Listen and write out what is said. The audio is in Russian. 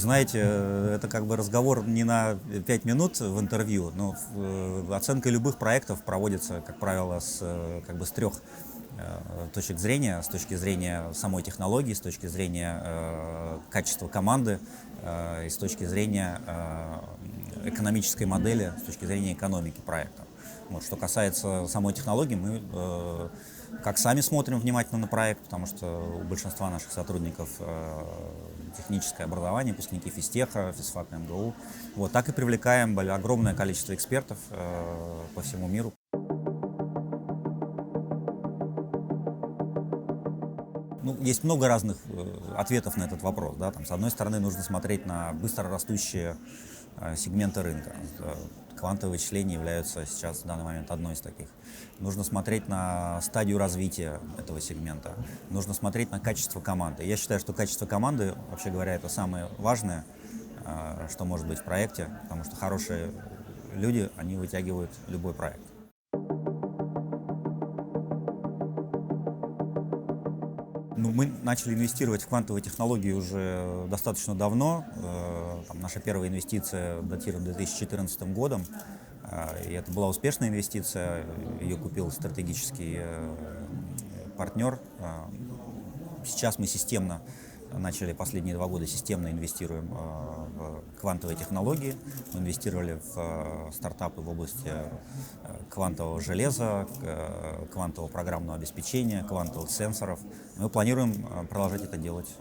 знаете, это как бы разговор не на 5 минут в интервью, но оценка любых проектов проводится, как правило, как бы с трех точек зрения, с точки зрения самой технологии, с точки зрения качества команды, и с точки зрения экономической модели, с точки зрения экономики проекта. Вот, что касается самой технологии, мы как сами смотрим внимательно на проект, потому что у большинства наших сотрудников техническое образование, выпускники физтеха, физфака МГУ, вот, так и привлекаем огромное количество экспертов по всему миру. Ну, есть много разных ответов на этот вопрос. Да? Там, с одной стороны, нужно смотреть на быстро растущие сегменты рынка. Квантовые вычисления являются сейчас в данный момент одной из таких. Нужно смотреть на стадию развития этого сегмента. Нужно смотреть на качество команды. Я считаю, что качество команды, вообще говоря, это самое важное, что может быть в проекте, потому что хорошие люди, они вытягивают любой проект. Ну, мы начали инвестировать в квантовые технологии уже достаточно давно. Наша первая инвестиция датирует 2014 годом. И это была успешная инвестиция. Ее купил стратегический партнер. Сейчас мы системно начали последние 2 года системно инвестируем в квантовые технологии. Мы инвестировали в стартапы в области квантового железа, квантового программного обеспечения, квантовых сенсоров. Мы планируем продолжать это делать.